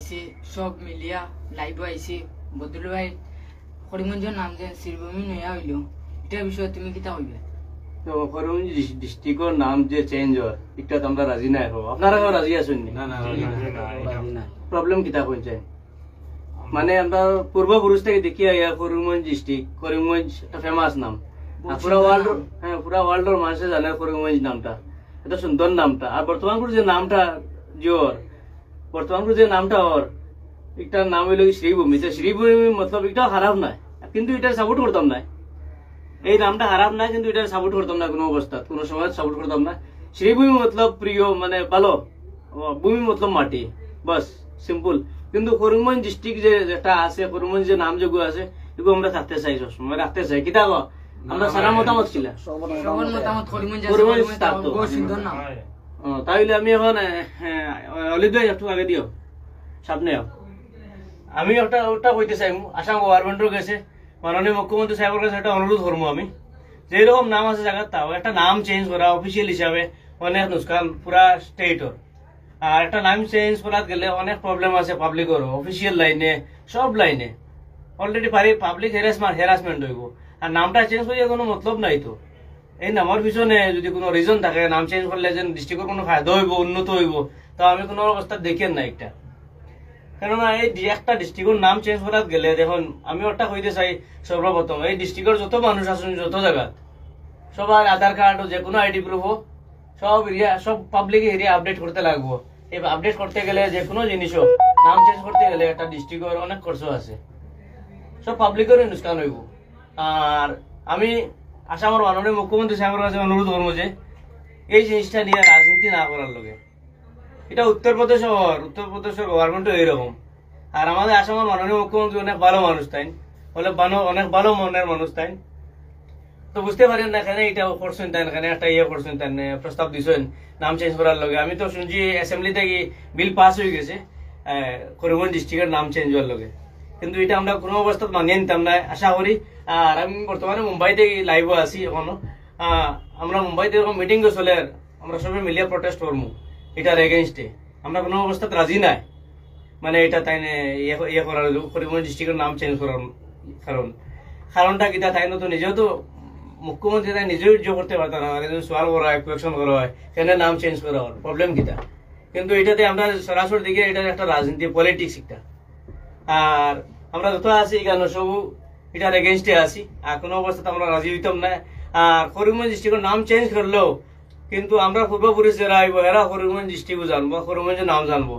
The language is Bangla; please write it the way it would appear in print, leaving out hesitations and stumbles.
আইছি সব মিলিয়া লাইভ আইছি বদল ভাই করিমগঞ্জের নাম যে শ্রীভূমি নয়া হইল এটার বিষয়ে তুমি কিতা কইবে? তো করিমগঞ্জ ডিস্ট্রিক্টর নাম যে চেঞ্জ হয় এটা তো আমরা রাজি নাই হো। আপনারা কেউ রাজি আছেন নি? না প্রবলেম কিতা কইছে মানে আমরা পূর্বপুরুষ থেকে দেখি আইয়া করিমগঞ্জ ডিস্ট্রিক্ট, করিমগঞ্জ একটা ফেমাস নাম। পুরা ওয়ার্ল্ডের মানুষে জানে করিমগঞ্জ নামটা, এত সুন্দর নামটা। আর বর্তমান যে নামটা জোর বর্তমান যে নামটা ওর একটা নাম হইল শ্রীভূমি। শ্রীভূমি মতলব এটাও খারাপ নাই, কিন্তু এটা সাপোর্ট করতাম না। এই নামটা খারাপ নাই, কিন্তু এটা সাপোর্ট করতাম না কোনো অবস্থা, কোনো সময় সাপোর্ট করতাম না। শ্রীভূমি মতলব প্রিয়, মানে ভালো। ভূমি মতলব মাটি, বাস সিম্পল। কিন্তু করিমগঞ্জ ডিস্ট্রিক্ট যে যেটা আছে, করিমগঞ্জ যে নাম যোগ্য আছে, এগুলো আমরা থাকতে চাই, সবসময় রাখতে চাই। কিতা আমরা সারা মতামত ছিল সবার মতামত করিমগঞ্জ থাকতো। সুন্দর নাম। তাহলে আমি এখন অলিদ ভাই একটু আগে দিও, সামনে আমি ওটা কইতে চাই। আসাম গভর্নমেন্টের কাছে, মাননীয় মুখ্যমন্ত্রী সাহেবের কাছে একটা অনুরোধ করবো আমি, যে এরকম নাম আছে জায়গার তাও একটা নাম চেঞ্জ করা অফিসিয়াল হিসাবে অনেক নুসকান পুরা স্টেটর। আর একটা নাম চেঞ্জ করার গেলে অনেক প্রবলেম আছে পাবলিকের, অফিসিয়াল লাইনে, সব লাইনে অলরেডি পাবলিক হ্যারাসমেন্ট হইব। আর নামটা চেঞ্জ করিয়ে কোনো মতলব নাই। তো এই নামের পিছনে যদি কোনো রিজন থাকে, নাম চেঞ্জ করলে যে ডিস্ট্রিক্টের কোনো ফায়দা হইব, উন্নত হইব, তা আমি কোনো অবস্থা দেখেন না একটা। কেননা এই একটা ডিস্ট্রিক্টের নাম চেঞ্জ করার গেলে দেখুন, আমি ওটা কইতে চাই সর্বপ্রথম এই ডিস্ট্রিক্টের যত মানুষ আছেন যত জায়গা, সবার আধার কার্ড যে কোনো আইডি প্রুফ সব এরিয়া, সব পাবলিক এরিয়া আপডেট করতে লাগবো। এই আপডেট করতে গেলে যে কোনো জিনিসও নাম চেঞ্জ করতে গেলে একটা ডিস্ট্রিক্টের অনেক খরচ আছে, সব পাবলিকের নুকসান হইব। আর আমি আসামের মাননীয় মুখ্যমন্ত্রী সাহেবের কাছে অনুরোধ করবো যে এই জিনিসটা নিয়ে রাজনীতি না করার লগে। এটা উত্তরপ্রদেশের গভর্নমেন্টও এইরকম। আর আমাদের আসামের মাননীয় মুখ্যমন্ত্রী অনেক ভালো মানুষ তাই, অনেক ভালো মনের মানুষ তাই। তো বুঝতে পারেন না এখানে এটা করছেন তাই, এখানে একটা করছেন তাই, প্রস্তাব দিচ্ছেন নাম চেঞ্জ করার লগে। আমি তো শুনছি অ্যাসেম্বলি থেকে বিল পাস হয়ে গেছে করিমগঞ্জ ডিস্ট্রিক্টের নাম চেঞ্জ হওয়ার লগে, কিন্তু এটা আমরা কোনো অবস্থা মানিয়ে নিতাম না, আশা করি। আর আমি বর্তমানে মুম্বাইতে লাইভও আছি এখনো। আমরা মুম্বাইতে এরকম মিটিংও চলে, আমরা সবাই মিলিয়ে প্রটেস্ট করবো এটার এগেনস্টে। আমরা কোনো অবস্থাতে রাজি নাই, মানে এটা তাই করার করিমগঞ্জ ডিস্ট্রিক্টের নাম চেঞ্জ করার কারণটা কিতা, তাই তো নিজেও তো মুখ্যমন্ত্রী তাই নিজেও করতে পারতাম না, সোয়াল করা হয়, কোয়েকশন করা হয়, কেন নাম চেঞ্জ করা হয়, প্রবলেম কিতা। কিন্তু এটাতে আমরা সরাসরি দিকে এটা একটা রাজনীতি, পলিটিক্স একটা। আর আমরা যত আছি কেন সব এটার এগেনস্টে আছি, আর কোনো অবস্থাতে আমরা রাজি হইতাম না। আর করিমগঞ্জ ডিস্ট্রিক্টের নাম চেঞ্জ করলেও কিন্তু আমরা পূর্বপুরুষ যারা আইব এরা করিমগঞ্জ ডিস্ট্রিক্টও জানবো, করিমগঞ্জের নাম জানবো।